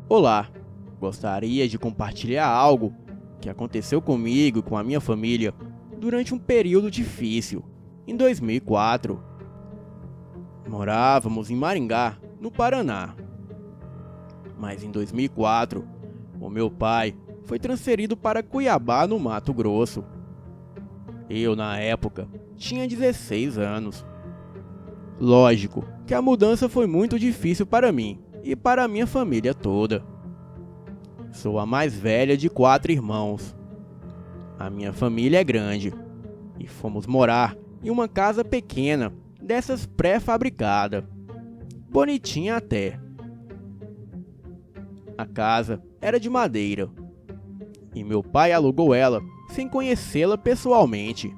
Olá, gostaria de compartilhar algo que aconteceu comigo e com a minha família durante um período difícil. Em 2004, morávamos em Maringá, no Paraná. Mas em 2004, o meu pai foi transferido para Cuiabá, no Mato Grosso. Eu, na época, tinha 16 anos. Lógico que a mudança foi muito difícil para mim e para a minha família toda. Sou a mais velha de 4 irmãos. A minha família é grande e fomos morar em uma casa pequena, dessas pré-fabricada, bonitinha até. A casa era de madeira e meu pai alugou ela sem conhecê-la pessoalmente.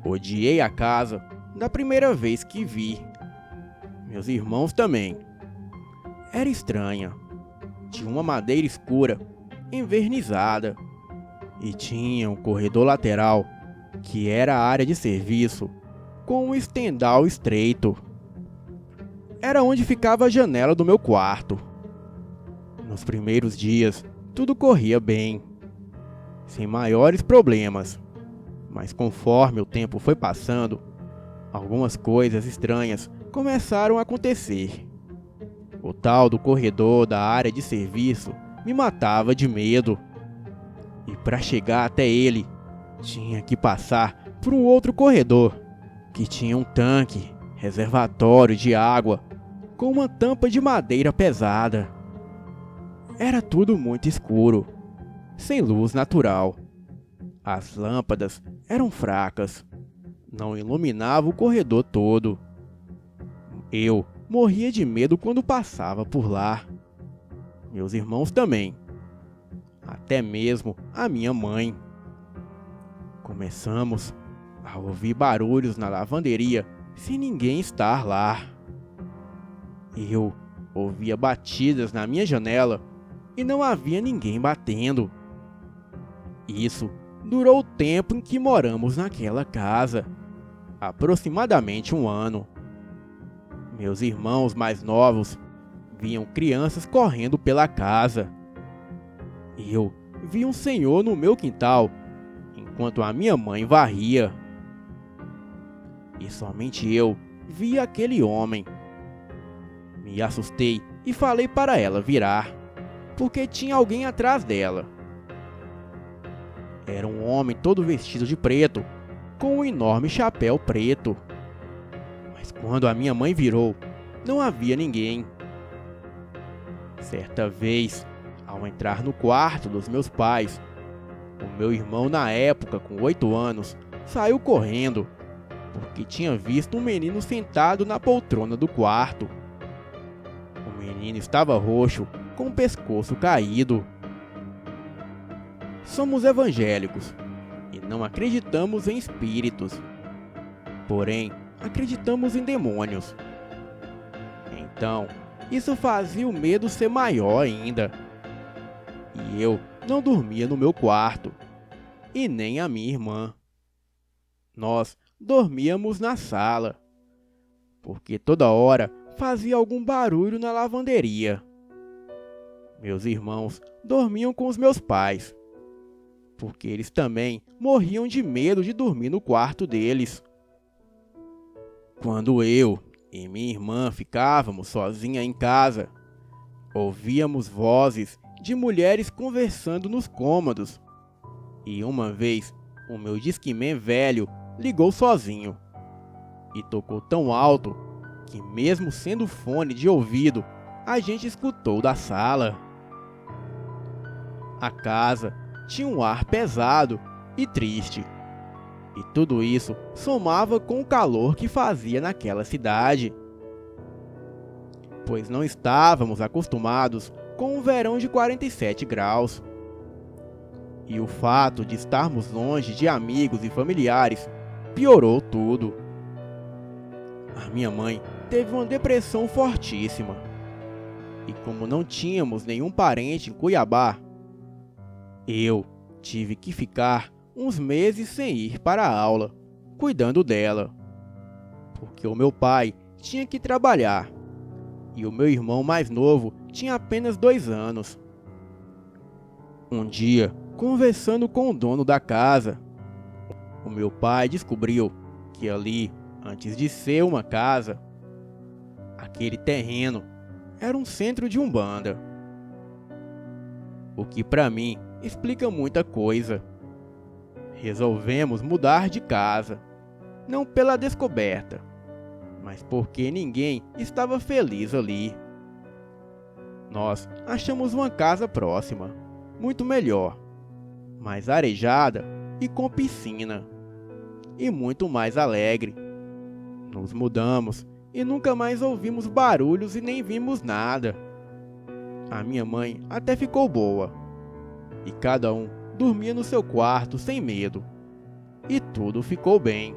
Odiei a casa da primeira vez que vi. Meus irmãos também. Era estranha. Tinha uma madeira escura, envernizada, e tinha um corredor lateral, que era a área de serviço, com um estendal estreito. Era onde ficava a janela do meu quarto. Nos primeiros dias, tudo corria bem, sem maiores problemas. Mas conforme o tempo foi passando, algumas coisas estranhas começaram a acontecer. O tal do corredor da área de serviço me matava de medo. E para chegar até ele, tinha que passar por um outro corredor, que tinha um tanque, reservatório de água, com uma tampa de madeira pesada. Era tudo muito escuro, sem luz natural. As lâmpadas eram fracas, não iluminavam o corredor todo. Eu morria de medo quando passava por lá. Meus irmãos também. Até mesmo a minha mãe. Começamos a ouvir barulhos na lavanderia sem ninguém estar lá. Eu ouvia batidas na minha janela e não havia ninguém batendo. Isso durou o tempo em que moramos naquela casa, aproximadamente 1 ano. Meus irmãos mais novos viam crianças correndo pela casa. Eu vi um senhor no meu quintal, enquanto a minha mãe varria. E somente eu vi aquele homem. Me assustei e falei para ela virar, porque tinha alguém atrás dela. Era um homem todo vestido de preto, com um enorme chapéu preto. Mas quando a minha mãe virou, não havia ninguém. Certa vez, ao entrar no quarto dos meus pais, o meu irmão, na época com 8 anos, saiu correndo, porque tinha visto um menino sentado na poltrona do quarto. O menino estava roxo, com o pescoço caído. Somos evangélicos e não acreditamos em espíritos. Porém, acreditamos em demônios. Então, isso fazia o medo ser maior ainda. E eu não dormia no meu quarto, e nem a minha irmã. Nós dormíamos na sala, porque toda hora fazia algum barulho na lavanderia. Meus irmãos dormiam com os meus pais, porque eles também morriam de medo de dormir no quarto deles. Quando eu e minha irmã ficávamos sozinhas em casa, ouvíamos vozes de mulheres conversando nos cômodos. E uma vez, o meu Discman velho ligou sozinho e tocou tão alto que, mesmo sendo fone de ouvido, a gente escutou da sala. A casa tinha um ar pesado e triste. E tudo isso somava com o calor que fazia naquela cidade, pois não estávamos acostumados com um verão de 47 graus. E o fato de estarmos longe de amigos e familiares piorou tudo. A minha mãe teve uma depressão fortíssima. E como não tínhamos nenhum parente em Cuiabá, eu tive que ficar uns meses sem ir para a aula, cuidando dela, porque o meu pai tinha que trabalhar e o meu irmão mais novo tinha apenas 2 anos. Um dia, conversando com o dono da casa, o meu pai descobriu que ali, antes de ser uma casa, aquele terreno era um centro de umbanda. O que para mim explica muita coisa. Resolvemos mudar de casa, não pela descoberta, mas porque ninguém estava feliz ali. Nós achamos uma casa próxima, muito melhor, mais arejada e com piscina, e muito mais alegre. Nos mudamos e nunca mais ouvimos barulhos e nem vimos nada. A minha mãe até ficou boa, e cada um dormia no seu quarto sem medo, e tudo ficou bem.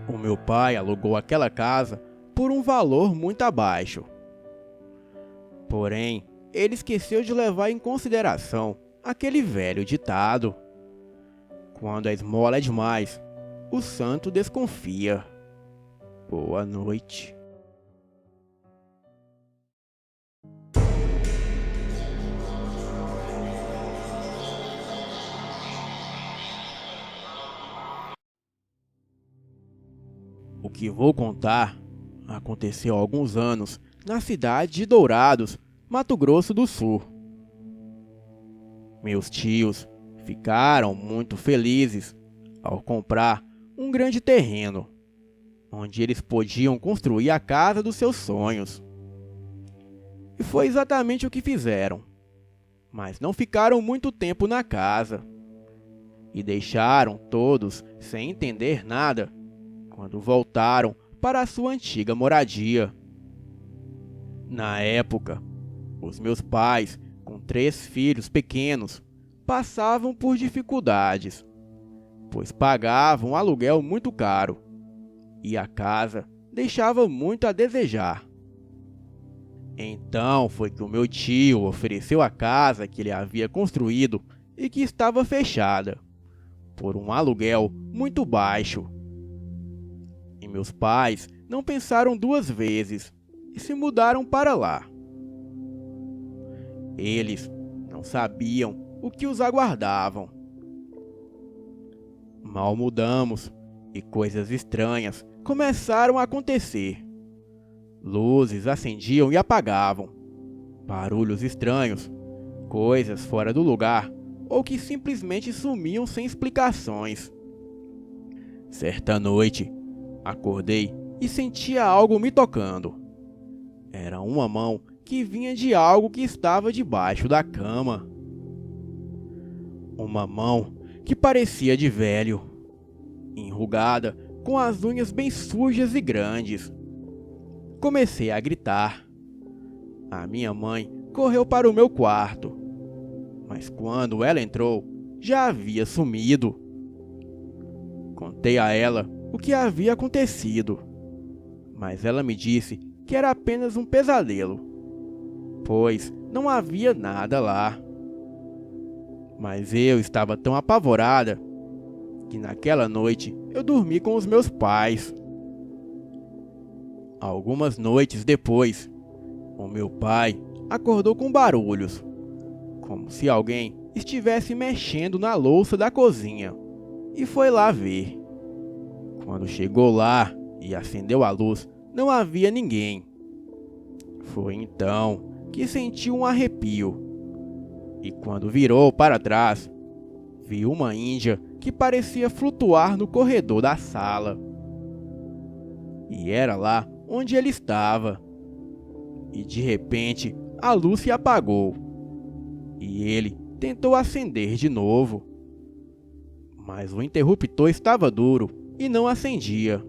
O meu pai alugou aquela casa por um valor muito abaixo. Porém, ele esqueceu de levar em consideração aquele velho ditado: quando a esmola é demais, o santo desconfia. Boa noite. O que vou contar aconteceu há alguns anos na cidade de Dourados, Mato Grosso do Sul. Meus tios ficaram muito felizes ao comprar um grande terreno, onde eles podiam construir a casa dos seus sonhos. E foi exatamente o que fizeram. Mas não ficaram muito tempo na casa, e deixaram todos sem entender nada quando voltaram para a sua antiga moradia. Na época, os meus pais, com 3 filhos pequenos, passavam por dificuldades, pois pagavam um aluguel muito caro e a casa deixava muito a desejar. Então foi que o meu tio ofereceu a casa que ele havia construído e que estava fechada, por um aluguel muito baixo. E meus pais não pensaram 2 vezes e se mudaram para lá. Eles não sabiam o que os aguardavam. Mal mudamos e coisas estranhas começaram a acontecer. Luzes acendiam e apagavam, barulhos estranhos, coisas fora do lugar ou que simplesmente sumiam sem explicações. Certa noite, acordei e sentia algo me tocando. Era uma mão que vinha de algo que estava debaixo da cama. Uma mão que parecia de velho, enrugada, com as unhas bem sujas e grandes. Comecei a gritar. A minha mãe correu para o meu quarto, mas quando ela entrou, já havia sumido. Contei a ela o que havia acontecido, mas ela me disse que era apenas um pesadelo, pois não havia nada lá. Mas eu estava tão apavorada que naquela noite eu dormi com os meus pais. Algumas noites depois, o meu pai acordou com barulhos, como se alguém estivesse mexendo na louça da cozinha, e foi lá ver. Quando chegou lá e acendeu a luz, não havia ninguém. Foi então que sentiu um arrepio, e quando virou para trás, viu uma índia que parecia flutuar no corredor da sala. E era lá onde ele estava. E de repente, a luz se apagou, e ele tentou acender de novo. Mas o interruptor estava duro e não acendia.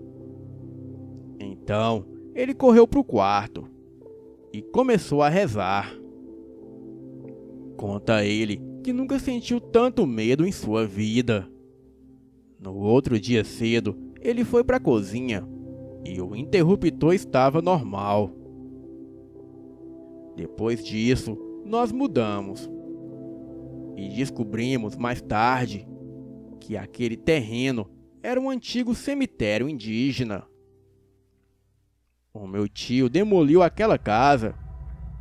Então, ele correu para o quarto e começou a rezar. Conta ele que nunca sentiu tanto medo em sua vida. No outro dia cedo, ele foi para a cozinha e o interruptor estava normal. Depois disso, nós mudamos e descobrimos mais tarde que aquele terreno era um antigo cemitério indígena. O meu tio demoliu aquela casa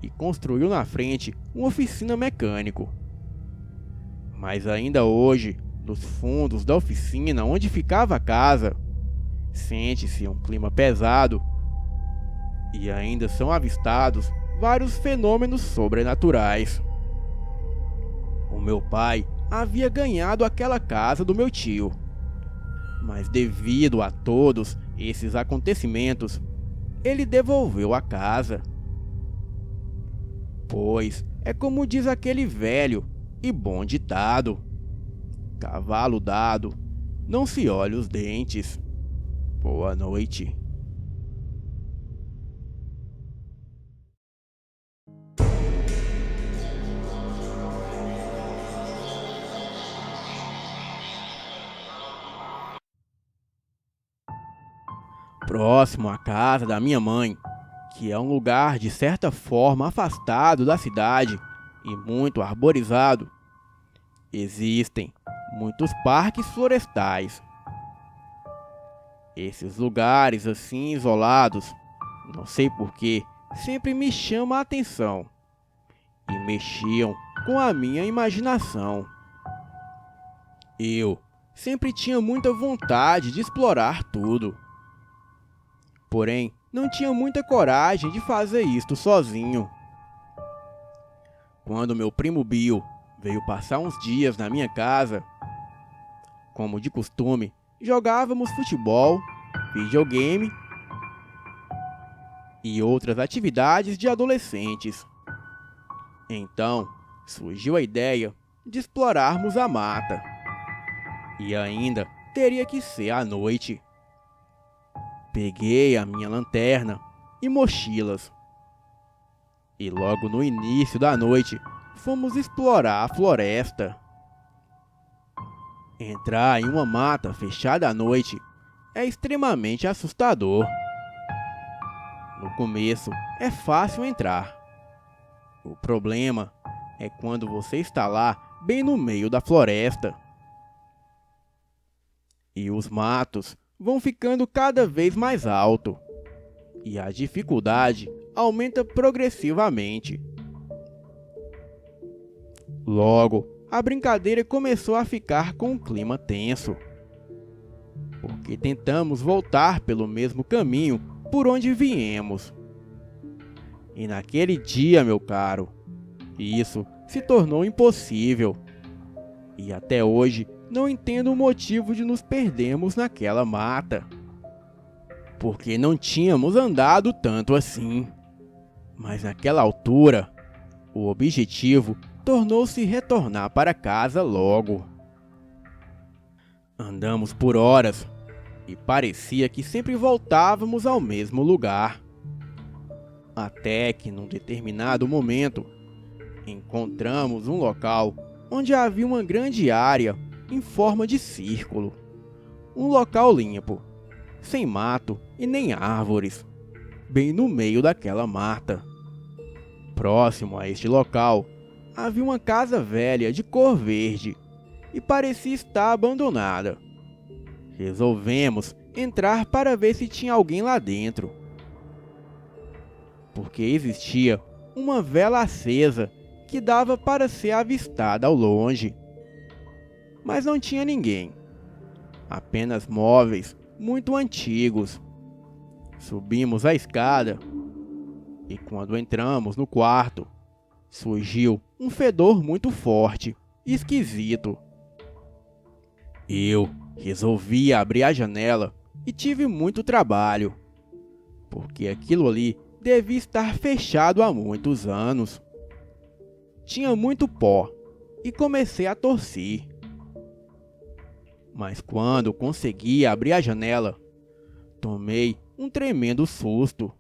e construiu na frente uma oficina mecânico. Mas ainda hoje, nos fundos da oficina onde ficava a casa, sente-se um clima pesado e ainda são avistados vários fenômenos sobrenaturais. O meu pai havia ganhado aquela casa do meu tio, mas devido a todos esses acontecimentos, ele devolveu a casa. Pois é como diz aquele velho e bom ditado: cavalo dado, não se olha os dentes. Boa noite. Próximo à casa da minha mãe, que é um lugar de certa forma afastado da cidade e muito arborizado, existem muitos parques florestais. Esses lugares assim isolados, não sei porquê, sempre me chamam a atenção e mexiam com a minha imaginação. Eu sempre tinha muita vontade de explorar tudo, porém não tinha muita coragem de fazer isto sozinho. Quando meu primo Bill veio passar uns dias na minha casa, como de costume, jogávamos futebol, videogame e outras atividades de adolescentes. Então, surgiu a ideia de explorarmos a mata. E ainda teria que ser à noite. Peguei a minha lanterna e mochilas. E logo no início da noite, fomos explorar a floresta. Entrar em uma mata fechada à noite é extremamente assustador. No começo é fácil entrar. O problema é quando você está lá bem no meio da floresta. E os matos vão ficando cada vez mais alto. E a dificuldade aumenta progressivamente. Logo, a brincadeira começou a ficar com um clima tenso, porque tentamos voltar pelo mesmo caminho por onde viemos. E naquele dia, meu caro, isso se tornou impossível. E até hoje não entendo o motivo de nos perdermos naquela mata, porque não tínhamos andado tanto assim. Mas naquela altura, o objetivo tornou-se retornar para casa logo. Andamos por horas e parecia que sempre voltávamos ao mesmo lugar. Até que, num determinado momento, encontramos um local onde havia uma grande área em forma de círculo. Um local limpo, sem mato e nem árvores, bem no meio daquela mata. Próximo a este local, havia uma casa velha de cor verde e parecia estar abandonada. Resolvemos entrar para ver se tinha alguém lá dentro, porque existia uma vela acesa que dava para ser avistada ao longe. Mas não tinha ninguém, apenas móveis muito antigos. Subimos a escada e quando entramos no quarto, surgiu um fedor muito forte e esquisito. Eu resolvi abrir a janela e tive muito trabalho, porque aquilo ali devia estar fechado há muitos anos. Tinha muito pó e comecei a torcer. Mas quando consegui abrir a janela, tomei um tremendo susto,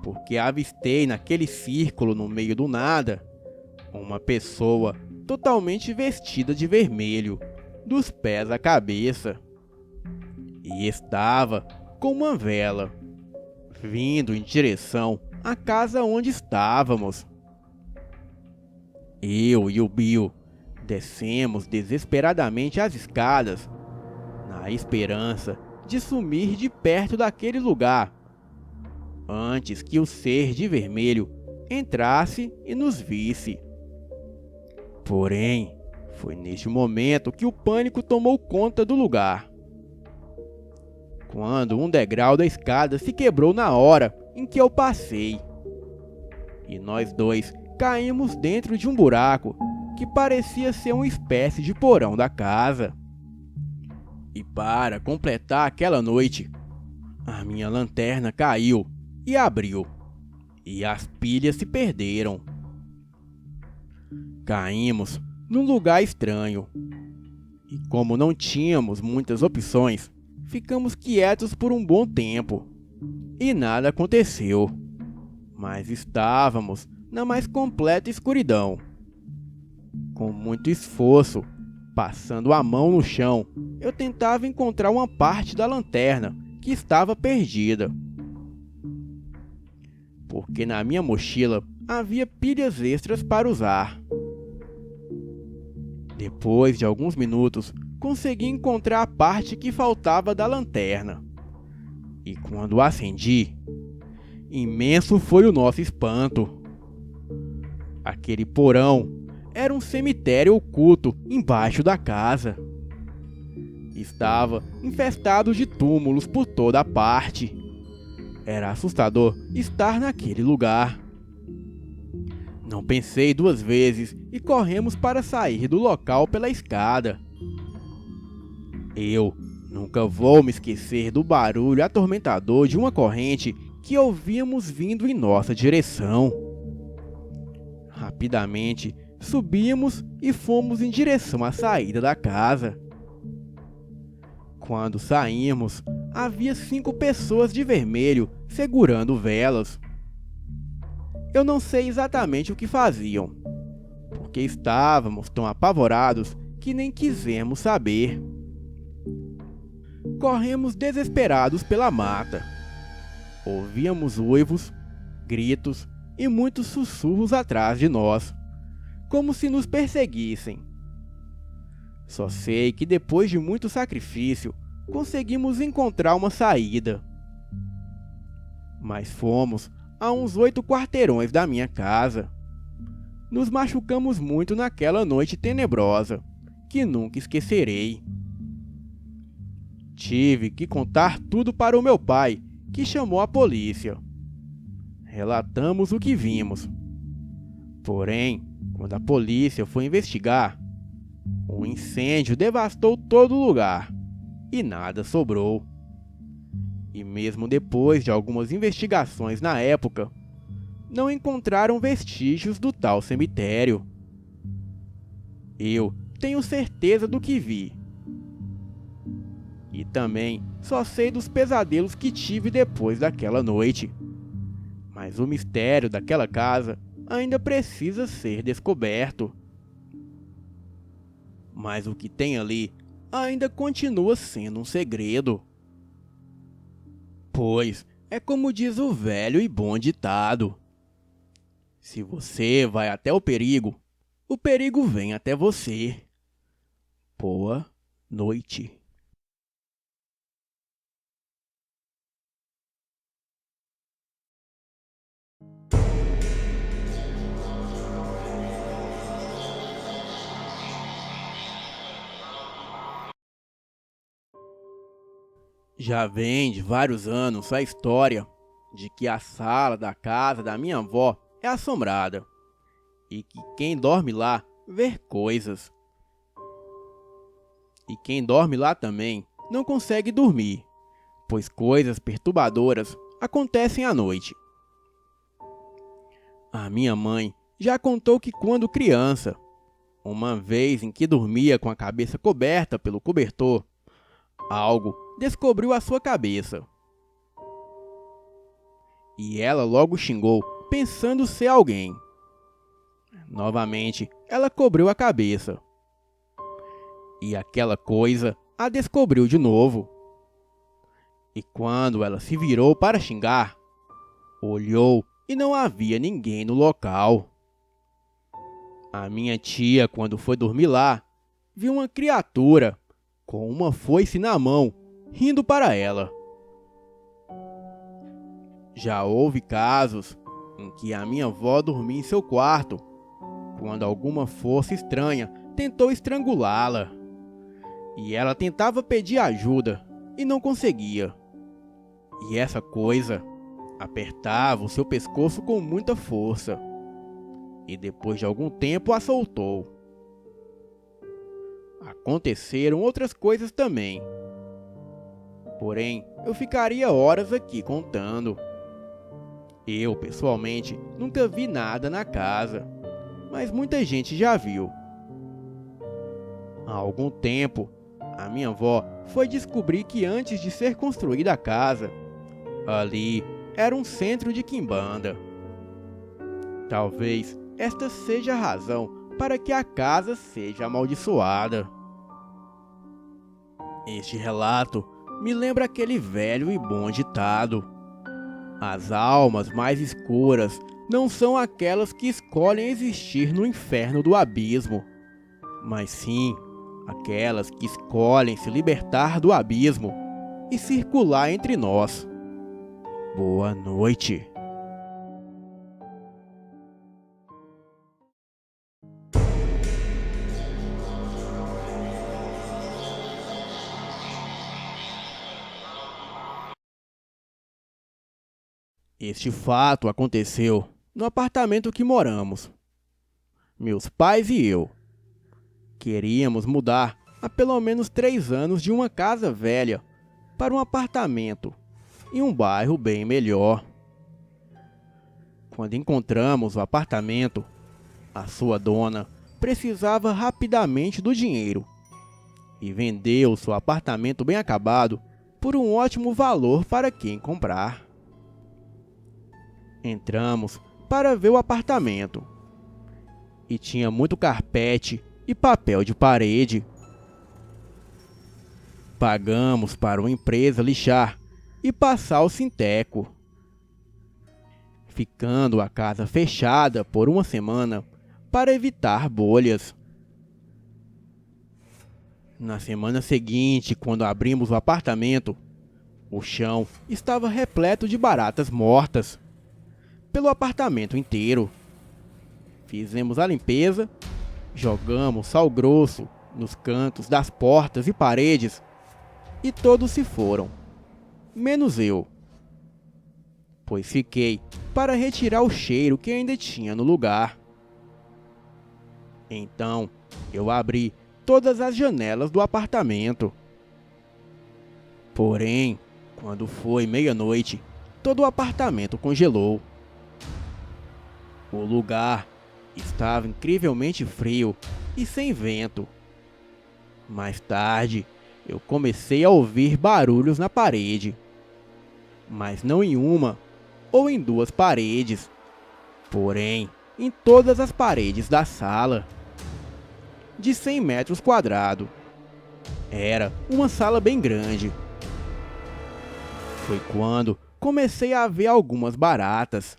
porque avistei naquele círculo no meio do nada uma pessoa totalmente vestida de vermelho, dos pés à cabeça, e estava com uma vela, vindo em direção à casa onde estávamos. Eu e o Bill descemos desesperadamente as escadas, na esperança de sumir de perto daquele lugar, antes que o ser de vermelho entrasse e nos visse. Porém, foi neste momento que o pânico tomou conta do lugar. Quando um degrau da escada se quebrou na hora em que eu passei, e nós dois caímos dentro de um buraco que parecia ser uma espécie de porão da casa. E para completar aquela noite, a minha lanterna caiu e abriu, e as pilhas se perderam. Caímos num lugar estranho, e como não tínhamos muitas opções, ficamos quietos por um bom tempo, e nada aconteceu. Mas estávamos na mais completa escuridão. Com muito esforço, passando a mão no chão, eu tentava encontrar uma parte da lanterna que estava perdida. Porque na minha mochila havia pilhas extras para usar. Depois de alguns minutos, consegui encontrar a parte que faltava da lanterna. E quando acendi, imenso foi o nosso espanto. Aquele porão era um cemitério oculto embaixo da casa. Estava infestado de túmulos por toda a parte. Era assustador estar naquele lugar. Não pensei duas vezes e corremos para sair do local pela escada. Eu nunca vou me esquecer do barulho atormentador de uma corrente que ouvíamos vindo em nossa direção. Rapidamente subimos e fomos em direção à saída da casa. Quando saímos, havia 5 pessoas de vermelho segurando velas. Eu não sei exatamente o que faziam, porque estávamos tão apavorados que nem quisemos saber. Corremos desesperados pela mata. Ouvíamos uivos, gritos e muitos sussurros atrás de nós, como se nos perseguissem. Só sei que depois de muito sacrifício, conseguimos encontrar uma saída. Mas fomos a uns 8 quarteirões da minha casa. Nos machucamos muito naquela noite tenebrosa, que nunca esquecerei. Tive que contar tudo para o meu pai, que chamou a polícia. Relatamos o que vimos. Porém, quando a polícia foi investigar, um incêndio devastou todo o lugar e nada sobrou. E mesmo depois de algumas investigações na época, não encontraram vestígios do tal cemitério. Eu tenho certeza do que vi. E também só sei dos pesadelos que tive depois daquela noite. Mas o mistério daquela casa ainda precisa ser descoberto. Mas o que tem ali ainda continua sendo um segredo. Pois é como diz o velho e bom ditado: se você vai até o perigo vem até você. Boa noite. Já vem de vários anos a história de que a sala da casa da minha avó é assombrada e que quem dorme lá vê coisas. E quem dorme lá também não consegue dormir, pois coisas perturbadoras acontecem à noite. A minha mãe já contou que quando criança, uma vez em que dormia com a cabeça coberta pelo cobertor, algo descobriu a sua cabeça. E ela logo xingou, pensando ser alguém. Novamente, ela cobriu a cabeça. E aquela coisa a descobriu de novo. E quando ela se virou para xingar, olhou e não havia ninguém no local. A minha tia, quando foi dormir lá, viu uma criatura com uma foice na mão, rindo para ela. Já houve casos em que a minha avó dormia em seu quarto, quando alguma força estranha tentou estrangulá-la. E ela tentava pedir ajuda e não conseguia. E essa coisa apertava o seu pescoço com muita força. E depois de algum tempo a soltou. Aconteceram outras coisas também. Porém, eu ficaria horas aqui contando. Eu, pessoalmente, nunca vi nada na casa, mas muita gente já viu. Há algum tempo, a minha avó foi descobrir que antes de ser construída a casa, ali era um centro de quimbanda. Talvez esta seja a razão para que a casa seja amaldiçoada. Este relato me lembra aquele velho e bom ditado: as almas mais escuras não são aquelas que escolhem existir no inferno do abismo, mas sim aquelas que escolhem se libertar do abismo e circular entre nós. Boa noite. Este fato aconteceu no apartamento que moramos. Meus pais e eu queríamos mudar há pelo menos 3 anos de uma casa velha para um apartamento em um bairro bem melhor. Quando encontramos o apartamento, a sua dona precisava rapidamente do dinheiro e vendeu seu apartamento bem acabado por um ótimo valor para quem comprar. Entramos para ver o apartamento e tinha muito carpete e papel de parede. Pagamos para uma empresa lixar e passar o sinteco, ficando a casa fechada por uma semana para evitar bolhas. Na semana seguinte, quando abrimos o apartamento, o chão estava repleto de baratas mortas pelo apartamento inteiro. Fizemos a limpeza, jogamos sal grosso nos cantos das portas e paredes e todos se foram, menos eu, pois fiquei para retirar o cheiro que ainda tinha no lugar. Então, eu abri todas as janelas do apartamento. Porém, quando foi meia-noite, todo o apartamento congelou. O lugar estava incrivelmente frio e sem vento. Mais tarde, eu comecei a ouvir barulhos na parede, mas não em uma ou em 2 paredes, porém em todas as paredes da sala, de 100 metros quadrados. Era uma sala bem grande. Foi quando comecei a ver algumas baratas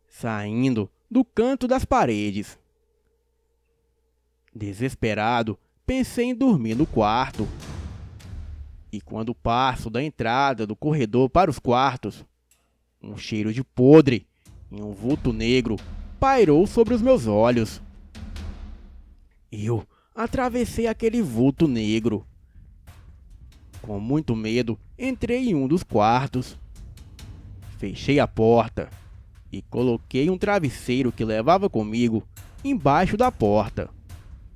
saindo do canto das paredes. Desesperado, pensei em dormir no quarto. E quando passo da entrada do corredor para os quartos, um cheiro de podre e um vulto negro pairou sobre os meus olhos. Eu atravessei aquele vulto negro. Com muito medo, entrei em um dos quartos. Fechei a porta e coloquei um travesseiro que levava comigo embaixo da porta,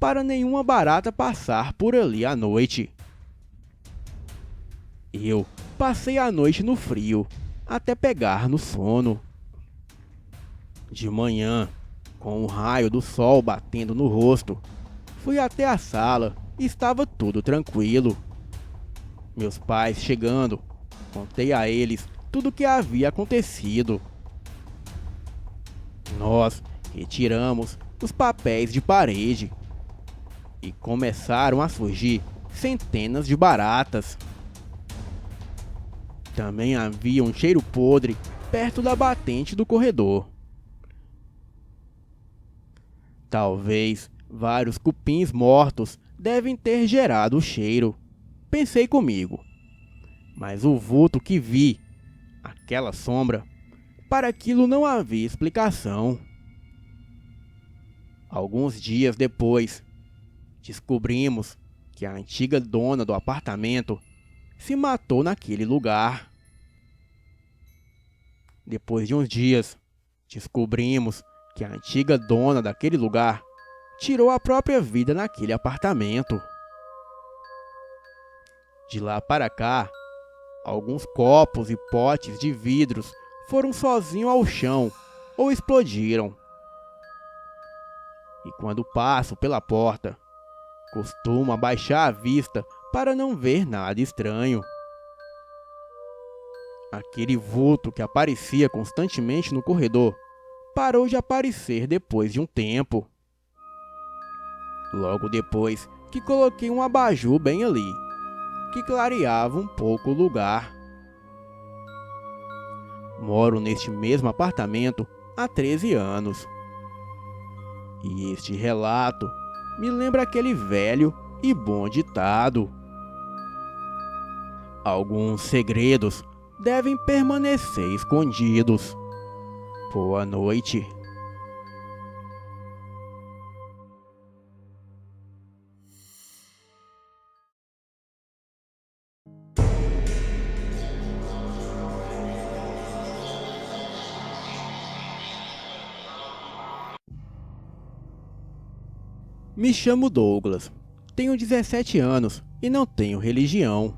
para nenhuma barata passar por ali à noite. Eu passei a noite no frio, até pegar no sono. De manhã, com o raio do sol batendo no rosto, fui até a sala e estava tudo tranquilo. Meus pais chegando, contei a eles tudo o que havia acontecido. Nós retiramos os papéis de parede e começaram a surgir centenas de baratas. Também havia um cheiro podre perto da batente do corredor. Talvez vários cupins mortos devem ter gerado o cheiro, pensei comigo. Mas o vulto que vi aquela sombra, para aquilo não havia explicação. Alguns dias depois, descobrimos que a antiga dona do apartamento se matou naquele lugar. Depois de uns dias, descobrimos que a antiga dona daquele lugar tirou a própria vida naquele apartamento. De lá para cá, alguns copos e potes de vidros foram sozinhos ao chão ou explodiram. E quando passo pela porta, costumo abaixar a vista para não ver nada estranho. Aquele vulto que aparecia constantemente no corredor parou de aparecer depois de um tempo. Logo depois que coloquei um abajur bem ali, que clareava um pouco o lugar. Moro neste mesmo apartamento há 13 anos. E este relato me lembra aquele velho e bom ditado: alguns segredos devem permanecer escondidos. Boa noite. Me chamo Douglas, tenho 17 anos e não tenho religião.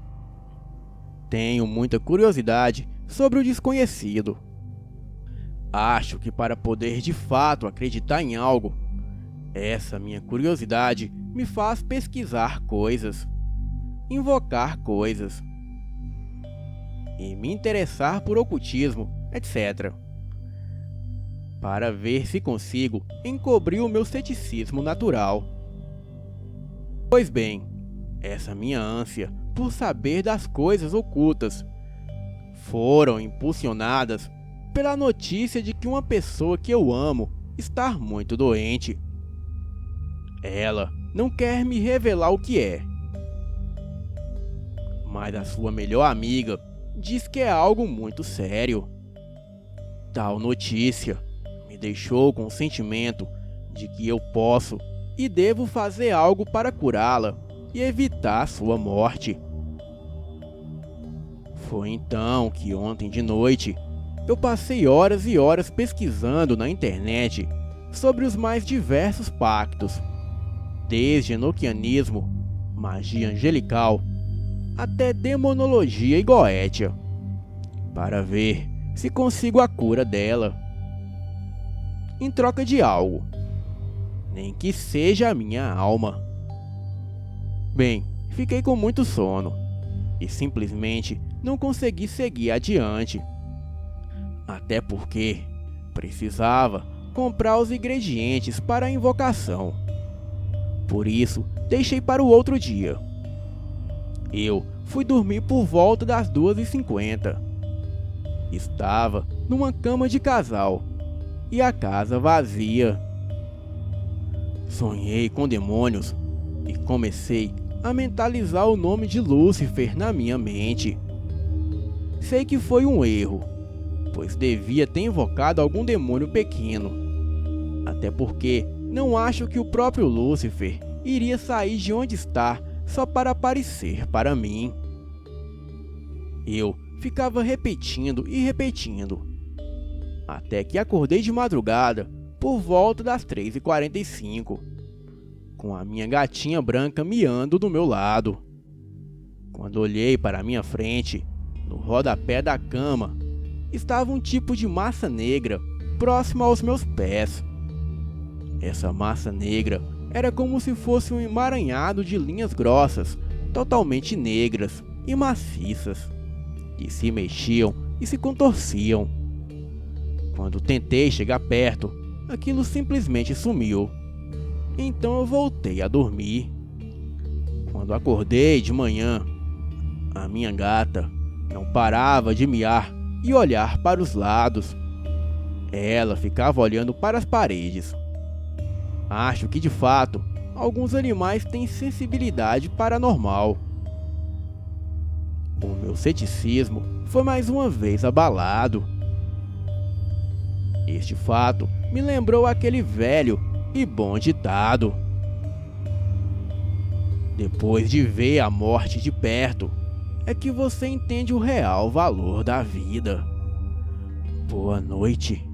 Tenho muita curiosidade sobre o desconhecido. Acho que para poder de fato acreditar em algo, essa minha curiosidade me faz pesquisar coisas, invocar coisas e me interessar por ocultismo, etc. Para ver se consigo encobrir o meu ceticismo natural. Pois bem, essa minha ânsia por saber das coisas ocultas foram impulsionadas pela notícia de que uma pessoa que eu amo está muito doente. Ela não quer me revelar o que é, mas a sua melhor amiga diz que é algo muito sério. Tal notícia me deixou com o sentimento de que eu posso e devo fazer algo para curá-la e evitar sua morte. Foi então que ontem de noite eu passei horas e horas pesquisando na internet sobre os mais diversos pactos, desde enoquianismo, magia angelical, até demonologia e goétia, para ver se consigo a cura dela. Em troca de algo, nem que seja a minha alma. Bem, fiquei com muito sono e simplesmente não consegui seguir adiante. Até porque precisava comprar os ingredientes para a invocação. Por isso, deixei para o outro dia. Eu fui dormir por volta das 2h50. Estava numa cama de casal e a casa vazia. Sonhei com demônios e comecei a mentalizar o nome de Lúcifer na minha mente. Sei que foi um erro, pois devia ter invocado algum demônio pequeno. Até porque não acho que o próprio Lúcifer iria sair de onde está só para aparecer para mim. Eu ficava repetindo e repetindo, até que acordei de madrugada por volta das 3h45, com a minha gatinha branca miando do meu lado. Quando olhei para a minha frente, no rodapé da cama, estava um tipo de massa negra próximo aos meus pés. Essa massa negra era como se fosse um emaranhado de linhas grossas, totalmente negras e maciças, que se mexiam e se contorciam. Quando tentei chegar perto, aquilo simplesmente sumiu. Então eu voltei a dormir. Quando acordei de manhã, a minha gata não parava de miar e olhar para os lados. Ela ficava olhando para as paredes. Acho que de fato, alguns animais têm sensibilidade paranormal. O meu ceticismo foi mais uma vez abalado. Este fato me lembrou aquele velho e bom ditado: depois de ver a morte de perto, é que você entende o real valor da vida. Boa noite.